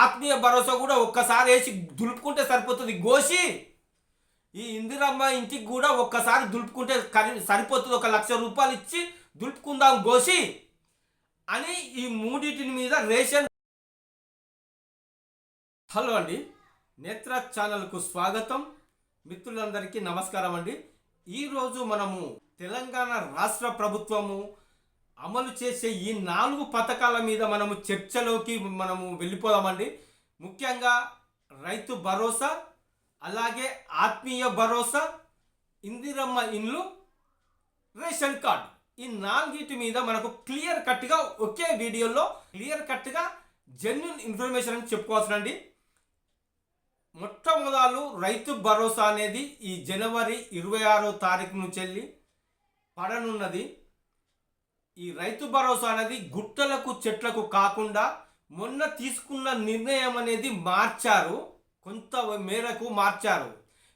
ఆత్మీయ భరోసా కూడా ఒక్కసారి వేసి దులుపుకుంటే సరిపోతుంది గోసి. ఈ ఇందిరమ్మ ఇంటికి కూడా ఒక్కసారి దులుపుకుంటే సరిపోతుంది, 1,00,000 రూపాయలు ఇచ్చి దులుపుకుందాం గోసి అని ఈ మూడింటి మీద రేషన్. హలో అండి, నేత్ర ఛానల్కు స్వాగతం. మిత్రులందరికీ నమస్కారం అండి. ఈరోజు మనము తెలంగాణ రాష్ట్ర ప్రభుత్వము అమలు చేసే ఈ 4 పథకాల మీద మనము చర్చలోకి వెళ్ళిపోదామండి. ముఖ్యంగా రైతు భరోసా, అలాగే ఆత్మీయ భరోసా, ఇందిరమ్మ ఇండ్లు, రేషన్ కార్డ్, ఈ 4 మీద మనకు క్లియర్ కట్గా ఒకే వీడియోలో క్లియర్ కట్గా జెన్యూన్ ఇన్ఫర్మేషన్ అని చెప్పుకోవచ్చునండి. మొట్టమొదలు రైతు భరోసా అనేది ఈ జనవరి 26వ తారీఖు నుంచి వెళ్ళి పడనున్నది. ఈ రైతు భరోసా అనేది గుట్టలకు చెట్లకు కాకుండా మొన్న తీసుకున్న నిర్ణయం అనేది మార్చారు, కొంత మేరకు మార్చారు.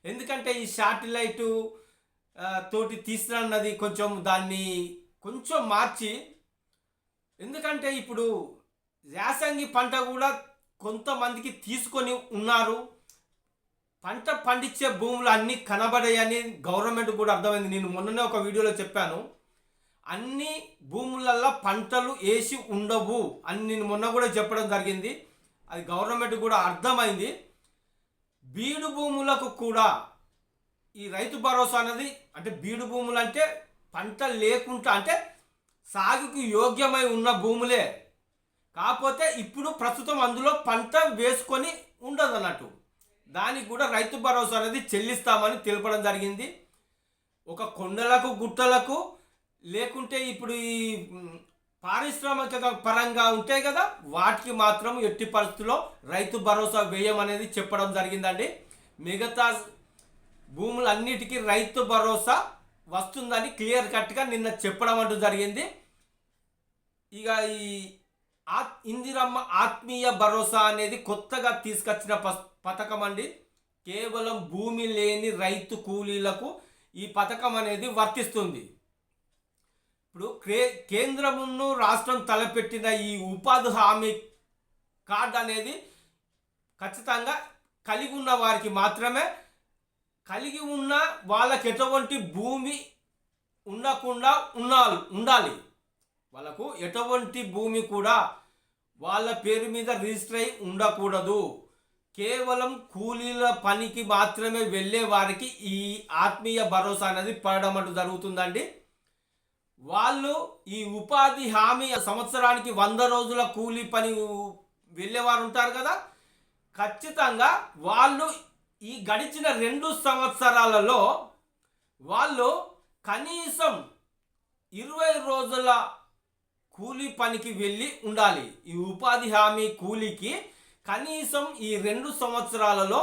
ఎందుకంటే ఈ శాటిలైటు తోటి తీసుకున్నది దాన్ని కొంచెం మార్చి, ఎందుకంటే ఇప్పుడు యాసంగి పంట కూడా కొంతమందికి తీసుకొని ఉన్నారు. పంట పండించే భూములు అన్నీ కనబడాయని గవర్నమెంట్ కూడా అర్థమైంది. నేను మొన్ననే ఒక వీడియోలో చెప్పాను, అన్ని భూములల్లో పంటలు వేసి ఉండవు అని నేను మొన్న కూడా చెప్పడం జరిగింది. అది గవర్నమెంట్ కూడా అర్థమైంది. బీడు భూములకు కూడా ఈ రైతు భరోసా అనేది, అంటే బీడు భూములు అంటే పంట లేకుండా, అంటే సాగుకు యోగ్యమై ఉన్న భూములే, కాకపోతే ఇప్పుడు ప్రస్తుతం అందులో పంట వేసుకొని ఉండదు అన్నట్టు. దానికి కూడా రైతు భరోసా అనేది చెల్లిస్తామని తెలపడం జరిగింది. ఒక కొండలకు గుట్టలకు లేకుంటే ఇప్పుడు ఈ పారిశ్రామిక పరంగా ఉంటాయి కదా, వాటికి మాత్రం ఎట్టి పరిస్థితుల్లో రైతు భరోసా వేయమనేది చెప్పడం జరిగిందండి. మిగతా భూములన్నిటికీ రైతు భరోసా వస్తుందని క్లియర్ కట్గా నిన్న చెప్పడం అంటూ జరిగింది. ఇక ఈ ఇందిరమ్మ ఆత్మీయ భరోసా అనేది కొత్తగా తీసుకొచ్చిన పథకం అండి. కేవలం భూమి లేని రైతు కూలీలకు ఈ పథకం అనేది వర్తిస్తుంది. ఇప్పుడు కేంద్రమును రాష్ట్రం తలపెట్టిన ఈ ఉపాధి హామీ కార్డు అనేది ఖచ్చితంగా కలిగి ఉన్న వారికి మాత్రమే, కలిగి ఉన్న వాళ్ళకి ఎటువంటి భూమి ఉండకుండా ఉండాలి. వాళ్ళకు ఎటువంటి భూమి కూడా వాళ్ళ పేరు మీద రిజిస్టర్ అయి ఉండకూడదు. కేవలం కూలీల పనికి మాత్రమే వెళ్ళే వారికి ఈ ఆత్మీయ భరోసా అనేది పడడం అంటూ జరుగుతుందండి. వాళ్ళు ఈ ఉపాధి హామీ సంవత్సరానికి 100 రోజుల కూలీ పని వెళ్ళేవారు ఉంటారు కదా, ఖచ్చితంగా వాళ్ళు ఈ గడిచిన 2 సంవత్సరాలలో వాళ్ళు కనీసం 20 రోజుల కూలీ పనికి వెళ్ళి ఉండాలి. ఈ ఉపాధి హామీ కూలీకి కనీసం ఈ 2 సంవత్సరాలలో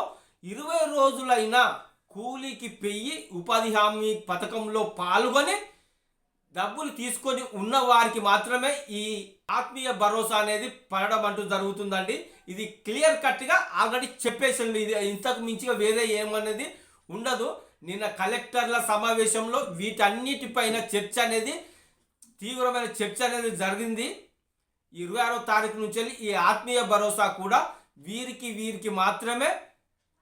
20 రోజులైనా కూలీకి పెయ్యి ఉపాధి హామీ పథకంలో పాల్గొని డబ్బులు తీసుకొని ఉన్న వారికి మాత్రమే ఈ ఆత్మీయ భరోసా అనేది పడడం అంటూ జరుగుతుందండి. ఇది క్లియర్ కట్గా ఆల్రెడీ చెప్పేసింది. ఇది ఇంతకు మించిగా వేరే ఏమనేది ఉండదు. నిన్న కలెక్టర్ల సమావేశంలో వీటన్నిటిపైన చర్చ అనేది, తీవ్రమైన చర్చ అనేది జరిగింది. 26వ తారీఖు నుంచి ఈ ఆత్మీయ భరోసా కూడా వీరికి మాత్రమే,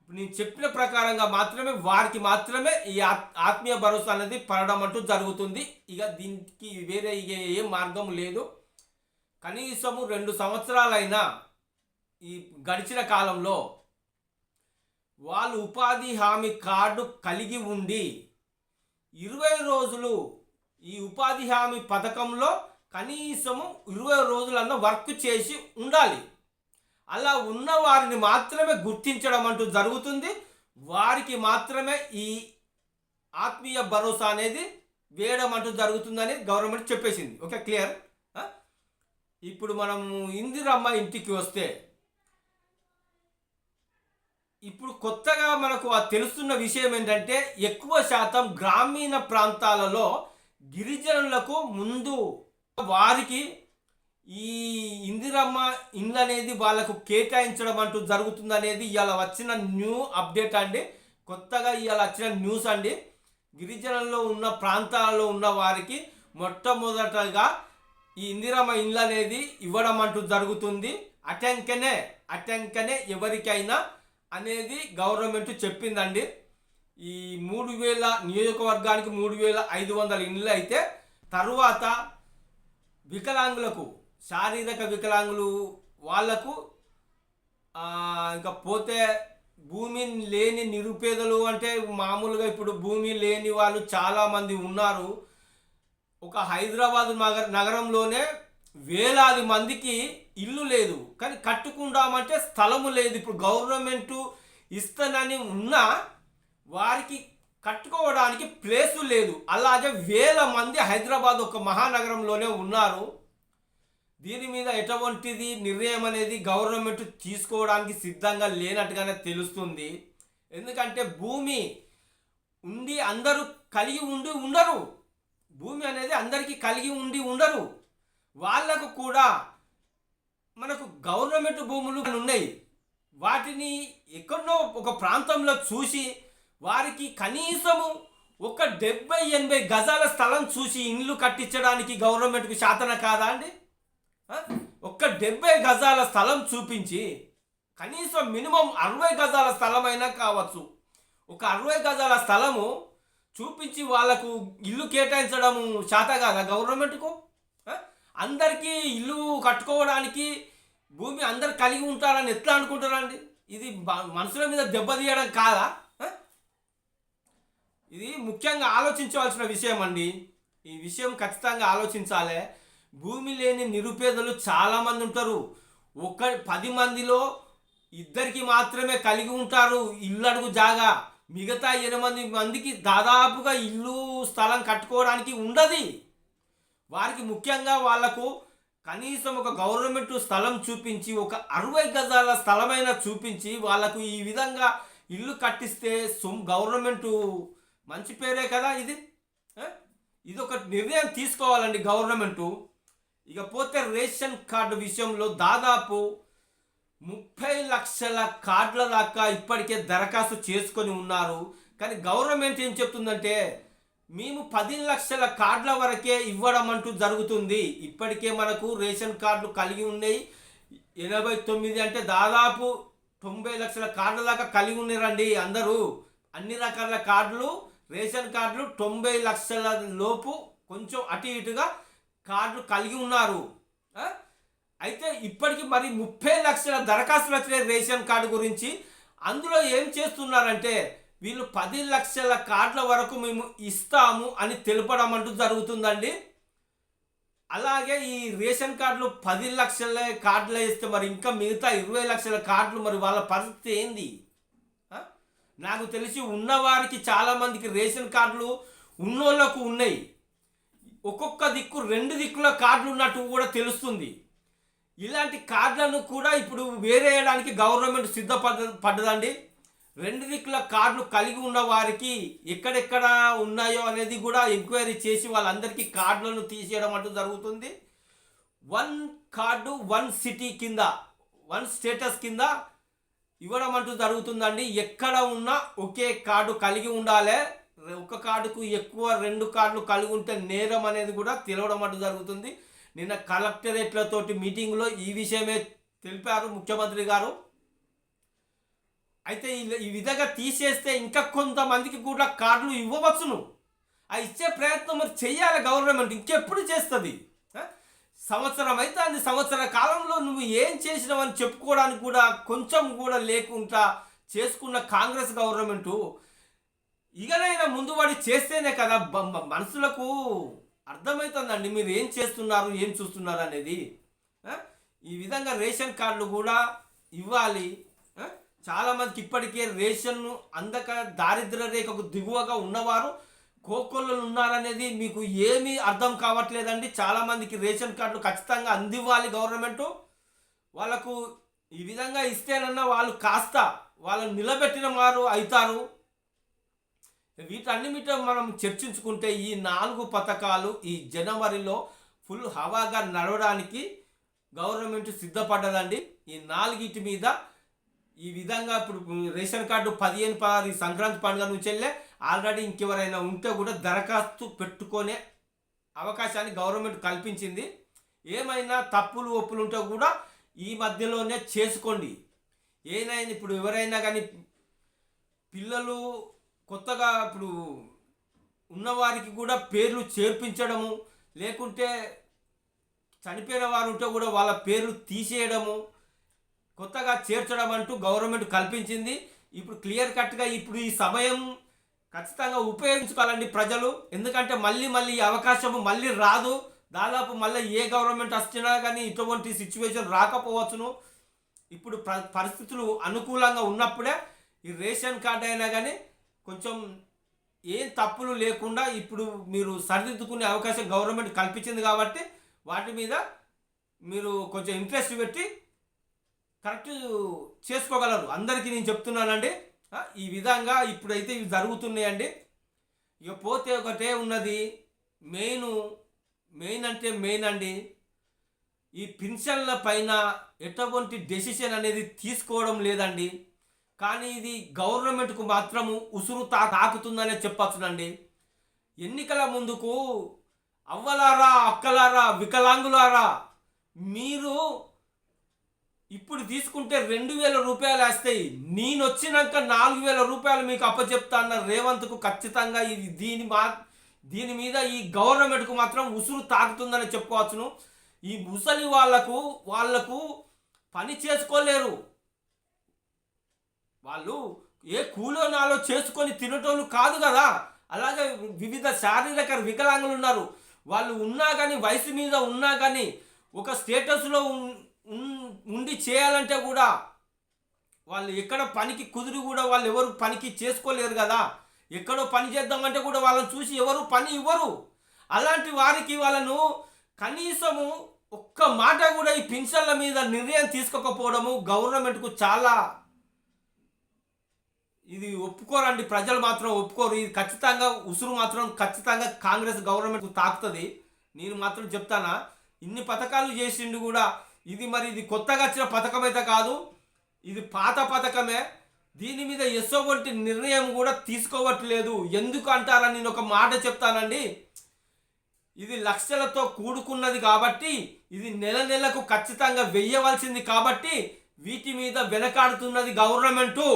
నేను చెప్పిన ప్రకారంగా మాత్రమే వారికి మాత్రమే ఈ ఆత్మీయ భరోసా అనేది పడడం అంటూ జరుగుతుంది. ఇక దీనికి వేరే ఏ మార్గం లేదు. కనీసము 2 సంవత్సరాలైనా ఈ గడిచిన కాలంలో వాళ్ళు ఉపాధి హామీ కార్డు కలిగి ఉండి 20 రోజులు ఈ ఉపాధి హామీ పథకంలో కనీసము 20 రోజులన్నా వర్క్ చేసి ఉండాలి. అలా ఉన్న వారిని మాత్రమే గుర్తించడం అంటూ జరుగుతుంది. వారికి మాత్రమే ఈ ఆత్మీయ భరోసా అనేది వేయడం అంటూ జరుగుతుందని గవర్నమెంట్ చెప్పేసింది. Okay, clear. ఇప్పుడు మనము ఇందిరమ్మ ఇంటికి వస్తే, ఇప్పుడు కొత్తగా మనకు తెలుస్తున్న విషయం ఏంటంటే, ఎక్కువ శాతం గ్రామీణ ప్రాంతాలలో గిరిజనులకు ముందు వారికి ఈ ఇందిరమ్మ ఇండ్లు అనేది వాళ్ళకు కేటాయించడం అంటూ జరుగుతుంది అనేది ఇవాళ వచ్చిన న్యూ అప్డేట్ అండి. కొత్తగా ఇవాళ వచ్చిన న్యూస్ అండి. గిరిజనుల్లో ఉన్న ప్రాంతాలలో ఉన్న వారికి మొట్టమొదటగా ఈ ఇందిరమ్మ ఇండ్లు అనేది ఇవ్వడం అంటూ జరుగుతుంది. అటెంకనే ఎవరికైనా అనేది గవర్నమెంట్ చెప్పిందండి. ఈ 3000 నియోజకవర్గానికి 3500 ఇండ్లు అయితే తరువాత వికలాంగులకు, శారీరక వికలాంగులు వాళ్లకు, ఇంకా పోతే భూమి లేని నిరుపేదలు అంటే మామూలుగా ఇప్పుడు భూమి లేని వాళ్ళు చాలామంది ఉన్నారు. ఒక హైదరాబాద్ నగరంలోనే వేలాది మందికి ఇల్లు లేదు, కానీ కట్టుకుందామంటే స్థలము లేదు. ఇప్పుడు గవర్నమెంటు ఇస్తానని ఉన్నా వారికి కట్టుకోవడానికి ప్లేసు లేదు. అలాగే వేల మంది హైదరాబాద్ ఒక మహానగరంలోనే ఉన్నారు. దీని మీద ఎటువంటిది నిర్ణయం అనేది గవర్నమెంట్ తీసుకోవడానికి సిద్ధంగా లేనట్టుగానే తెలుస్తుంది. ఎందుకంటే భూమి ఉండి అందరూ కలిగి ఉండరు. భూమి అనేది అందరికీ కలిగి ఉండరు. వాళ్లకు కూడా మనకు గవర్నమెంట్ భూములు ఉన్నాయి. వాటిని ఎక్కడో ఒక ప్రాంతంలో చూసి వారికి కనీసము ఒక 70-80 గజాల స్థలం చూసి ఇండ్లు కట్టించడానికి గవర్నమెంట్కి శాతన కాదా అండి? ఒక్క 70 గజాల స్థలం చూపించి కనీసం మినిమం 60 గజాల స్థలమైనా కావచ్చు, ఒక 60 గజాల స్థలము చూపించి వాళ్ళకు ఇల్లు కేటాయించడం శాత కాదా గవర్నమెంట్కు? అందరికీ ఇల్లు కట్టుకోవడానికి భూమి అందరు కలిగి ఉంటారని ఎట్లా అనుకుంటారండి? ఇది మనుషుల మీద దెబ్బతీయడం కాదా? ఇది ముఖ్యంగా ఆలోచించవలసిన విషయం అండి. ఈ విషయం ఖచ్చితంగా ఆలోచించాలి. భూమి లేని నిరుపేదలు చాలామంది ఉంటారు. 10 మందిలో 2 మాత్రమే కలిగి ఉంటారు ఇల్లు అడుగు జాగా. మిగతా 8 మందికి దాదాపుగా ఇల్లు స్థలం కట్టుకోవడానికి ఉండదు. వారికి ముఖ్యంగా వాళ్లకు కనీసం ఒక గవర్నమెంట్ స్థలం చూపించి ఒక 60 గజాల స్థలమైనా చూపించి వాళ్ళకు ఈ విధంగా ఇల్లు కట్టిస్తే గవర్నమెంటు మంచి పేరే కదా. ఇది ఒక నిర్ణయం తీసుకోవాలండి గవర్నమెంటు. ఇకపోతే రేషన్ కార్డు విషయంలో దాదాపు 30 లక్షల కార్డుల దాకా ఇప్పటికే దరఖాస్తు చేసుకొని ఉన్నారు. కానీ గవర్నమెంట్ ఏం చెప్తుందంటే మేము 10 లక్షల కార్డుల వరకే ఇవ్వడం అంటూ జరుగుతుంది. ఇప్పటికే మనకు రేషన్ కార్డులు కలిగి ఉన్నాయి 89, అంటే దాదాపు 90 లక్షల కార్డుల దాకా కలిగి ఉన్నారండి అందరూ. అన్ని రకాల కార్డులు, రేషన్ కార్డులు 90 లక్షల లోపు కొంచెం అటు ఇటుగా కార్డులు కలిగి ఉన్నారు. అయితే ఇప్పటికి మరి 30 లక్షల దరఖాస్తులు వచ్చినాయి రేషన్ కార్డు గురించి. అందులో ఏం చేస్తున్నారంటే వీళ్ళు 10 లక్షల కార్డుల వరకు మేము ఇస్తాము అని తెలపడం అంటూ జరుగుతుందండి. అలాగే ఈ రేషన్ కార్డులు 10 లక్షల కార్డులు ఇస్తే మరి ఇంకా మిగతా 20 లక్షల కార్డులు మరి వాళ్ళ పరిస్థితి ఏంది? నాకు తెలిసి ఉన్నవారికి చాలామందికి రేషన్ కార్డులు ఉన్నోళ్ళకు ఉన్నాయి. ఒక్కొక్క దిక్కు 2 దిక్కుల కార్డులు ఉన్నట్టు కూడా తెలుస్తుంది. ఇలాంటి కార్డులను కూడా ఇప్పుడు వేరేయడానికి గవర్నమెంట్ సిద్ధపడ్డదండి. 2 దిక్కుల కార్డులు కలిగి ఉన్న వారికి ఎక్కడెక్కడ ఉన్నాయో అనేది కూడా ఎంక్వైరీ చేసి వాళ్ళందరికీ కార్డులను తీసేయడం అంటూ జరుగుతుంది. 1 కార్డు 1 సిటీ కింద, 1 స్టేటస్ కింద ఇవ్వడం అంటూ జరుగుతుందండి. ఎక్కడ ఉన్నా ఒకే కార్డు కలిగి ఉండాలి. ఒక కార్డుకు ఎక్కువ 2 కార్డులు కలిగి ఉంటే నేరం అనేది కూడా తెలవడం అంటూ జరుగుతుంది. నిన్న కలెక్టరేట్లతోటి మీటింగ్లో ఈ విషయమే తెలిపారు ముఖ్యమంత్రి గారు. అయితే ఈ విధంగా తీసేస్తే ఇంకా కొంతమందికి కూడా కార్డులు ఇవ్వవచ్చును. ఆ ఇచ్చే ప్రయత్నం మరి చెయ్యాలి గవర్నమెంట్. ఇంకెప్పుడు చేస్తుంది? సంవత్సరం అయితే అంది. సంవత్సర కాలంలో నువ్వు ఏం చేసినావని చెప్పుకోవడానికి కూడా కొంచెం కూడా లేకుండా చేసుకున్న కాంగ్రెస్ గవర్నమెంటు ఇకనైనా ముందుబడి చేస్తేనే కదా మనుషులకు అర్థమవుతుందండి మీరు ఏం చేస్తున్నారు, ఏం చూస్తున్నారు అనేది. ఈ విధంగా రేషన్ కార్డులు కూడా ఇవ్వాలి. చాలామందికి ఇప్పటికే రేషన్ అందక దారిద్ర్య రేఖకు దిగువగా ఉన్నవారు కోకొల్లలు ఉన్నారనేది మీకు ఏమీ అర్థం కావట్లేదండి. చాలామందికి రేషన్ కార్డులు ఖచ్చితంగా అందివ్వాలి గవర్నమెంటు. వాళ్ళకు ఈ విధంగా ఇస్తేనన్నా వాళ్ళు కాస్త వాళ్ళని నిలబెట్టిన వారు అవుతారు. వీటన్నిటితో మనం చర్చించుకుంటే ఈ 4 పథకాలు ఈ జనవరిలో ఫుల్ హవాగా నడవడానికి గవర్నమెంట్ సిద్ధపడ్డదండి. ఈ 4 మీద ఈ విధంగా ఇప్పుడు రేషన్ కార్డు 15 సంక్రాంతి పండుగ నుంచి వెళ్ళే ఆల్రెడీ ఇంకెవరైనా ఉంటే కూడా దరఖాస్తు పెట్టుకునే అవకాశాన్ని గవర్నమెంట్ కల్పించింది. ఏమైనా తప్పులు ఒప్పులు ఉంటే కూడా ఈ మధ్యలోనే చేసుకోండి. ఏదైనా ఇప్పుడు ఎవరైనా కానీ పిల్లలు కొత్తగా ఇప్పుడు ఉన్నవారికి కూడా పేర్లు చేర్పించడము, లేకుంటే చనిపోయిన వారు ఉంటే కూడా వాళ్ళ పేర్లు తీసేయడము, కొత్తగా చేర్చడం అంటూ గవర్నమెంట్ కల్పించింది. ఇప్పుడు క్లియర్ కట్గా ఇప్పుడు ఈ సమయం ఖచ్చితంగా ఉపయోగించుకోవాలండి ప్రజలు. ఎందుకంటే మళ్ళీ ఈ అవకాశము మళ్ళీ రాదు. దాదాపు మళ్ళీ ఏ గవర్నమెంట్ వచ్చినా కానీ ఇటువంటి సిచ్యువేషన్ రాకపోవచ్చును. ఇప్పుడు పరిస్థితులు అనుకూలంగా ఉన్నప్పుడే ఈ రేషన్ కార్డు అయినా కానీ కొంచెం ఏం తప్పులు లేకుండా ఇప్పుడు మీరు సరిదిద్దుకునే అవకాశం గవర్నమెంట్ కల్పించింది. కాబట్టి వాటి మీద మీరు కొంచెం ఇంట్రెస్ట్ పెట్టి కరెక్ట్ చేసుకోగలరు. అందరికీ నేను చెప్తున్నానండి. ఈ విధంగా ఇప్పుడైతే ఇవి జరుగుతున్నాయండి. ఇక పోతే ఒకటే ఉన్నది, మెయిన్ అంటే మెయిన్ అండి, ఈ పెన్షన్ల పైన ఎటువంటి డెసిషన్ అనేది తీసుకోవడం లేదండి. కానీ ఇది గవర్నమెంట్కు మాత్రము ఉసురు తాకుతుందనే చెప్పచ్చునండి. ఎన్నికల ముందుకు అవ్వలారా, అక్కలారా, వికలాంగులారా, మీరు ఇప్పుడు తీసుకుంటే 2000 రూపాయలు వస్తాయి, నేను వచ్చినాక 4000 రూపాయలు మీకు అప్పచెప్తా అన్న రేవంత్కు ఖచ్చితంగా ఇది దీని మీద ఈ గవర్నమెంట్కు మాత్రం ఉసురు తాకుతుందని చెప్పుకోవచ్చును. ఈ ముసలి వాళ్లకు పని చేసుకోలేరు. వాళ్ళు ఏ కూలో నాలో చేసుకొని తినటోళ్ళు కాదు కదా. అలాగే వివిధ శారీరక వికలాంగులు ఉన్నారు. వాళ్ళు ఉన్నా కానీ, వయసు మీద ఉన్నా కానీ, ఒక స్టేటస్లో ఉండి చేయాలంటే కూడా వాళ్ళు ఎక్కడ పనికి కుదిరి కూడా వాళ్ళు ఎవరు పనికి చేసుకోలేరు కదా. ఎక్కడో పని చేద్దామంటే కూడా వాళ్ళని చూసి ఎవరు పని ఇవ్వరు. అలాంటి వారికి వాళ్ళను కనీసము ఒక్క మాట కూడా ఈ పెన్షన్ల మీద నిర్ణయం తీసుకోకపోవడము గవర్నమెంట్కు చాలా ఇది ఒప్పుకోరండి. ప్రజలు మాత్రం ఒప్పుకోరు. ఇది ఖచ్చితంగా ఉసురు మాత్రం ఖచ్చితంగా కాంగ్రెస్ గవర్నమెంట్కు తాకుతుంది. నేను మాత్రం చెప్తానా, ఇన్ని పథకాలు చేసిండు కూడా ఇది కొత్తగా వచ్చిన పథకం అయితే కాదు, ఇది పాత పథకమే. దీని మీద ఎటువంటి నిర్ణయం కూడా తీసుకోవట్లేదు. ఎందుకు అంటారని నేను ఒక మాట చెప్తానండి. ఇది లక్షలతో కూడుకున్నది కాబట్టి, ఇది నెలకు ఖచ్చితంగా వెయ్యవలసింది కాబట్టి వీటి మీద వెనకాడుతున్నది గవర్నమెంటు.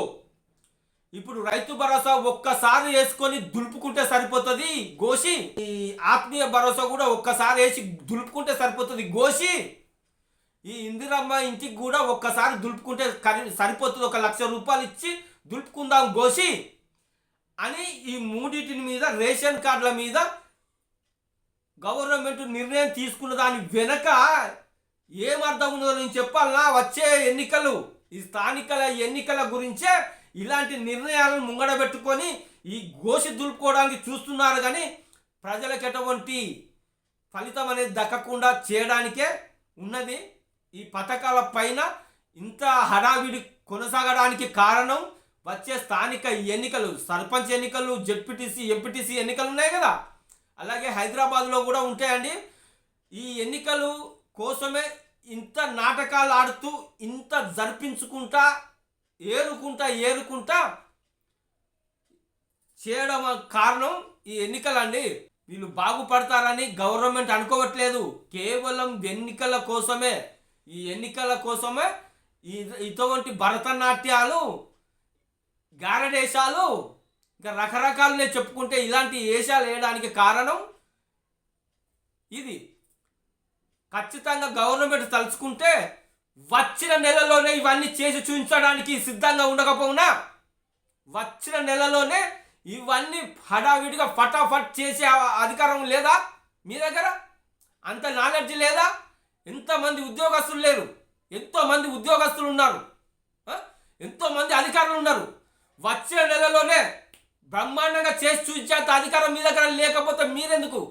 ఇప్పుడు రైతు భరోసా ఒక్కసారి వేసుకొని దులుపుకుంటే సరిపోతుంది గోసి. ఈ ఆత్మీయ భరోసా కూడా ఒక్కసారి వేసి దులుపుకుంటే సరిపోతుంది గోసి. ఈ ఇందిరమ్మ ఇంటికి కూడా ఒక్కసారి దులుపుకుంటే సరిపోతుంది, 1 లక్ష రూపాయలు ఇచ్చి దులుపుకుందాం గోసి అని ఈ మూడింటి మీద రేషన్ కార్డుల మీద గవర్నమెంట్ నిర్ణయం తీసుకున్న దాని వెనక ఏమర్థం ఉన్నదో నేను చెప్పాలన్నా. వచ్చే ఎన్నికలు, ఈ స్థానిక ఎన్నికల గురించే ఇలాంటి నిర్ణయాలను ముంగడబెట్టుకొని ఈ గోసి దులుపుకోవడానికి చూస్తున్నారు. కానీ ప్రజలకు ఎటువంటి ఫలితం అనేది దక్కకుండా చేయడానికే ఉన్నది. ఈ పథకాల పైన ఇంత హడావిడి కొనసాగడానికి కారణం వచ్చే స్థానిక ఎన్నికలు, సర్పంచ్ ఎన్నికలు, జెడ్పీటీసీ, ఎంపీటీసీ ఎన్నికలు ఉన్నాయి కదా. అలాగే హైదరాబాద్లో కూడా ఉంటాయండి. ఈ ఎన్నికలు కోసమే ఇంత నాటకాలు ఆడుతూ ఇంత జరిపించుకుంటా ఏరుకుంటా చేయడం కారణం ఈ ఎన్నికలండి. వీళ్ళు బాగుపడతారని గవర్నమెంట్ అనుకోవట్లేదు. కేవలం ఎన్నికల కోసమే, ఈ ఎన్నికల కోసమే ఇటువంటి భరతనాట్యాలు, గారడేశాలు, ఇంకా రకరకాలనే చెప్పుకుంటే ఇలాంటి వేషాలు వేయడానికి కారణం ఇది. ఖచ్చితంగా గవర్నమెంట్ తలుచుకుంటే వచ్చిన నెలలోనే ఇవన్నీ చేసి చూపించడానికి సిద్ధంగా ఉండకపోయినా వచ్చిన నెలలోనే ఇవన్నీ హడావిడిగా ఫటాఫట్ చేసే అధికారం లేదా మీ దగ్గర? అంత నాలెడ్జ్ లేదా? ఎంతమంది ఉద్యోగస్తులు లేరు, ఎంతోమంది ఉద్యోగస్తులు ఉన్నారు, ఎంతోమంది అధికారులు ఉన్నారు. వచ్చే నెలలోనే బ్రహ్మాండంగా చేసి చూపించేంత అధికారం మీ దగ్గర లేకపోతే మీరెందుకు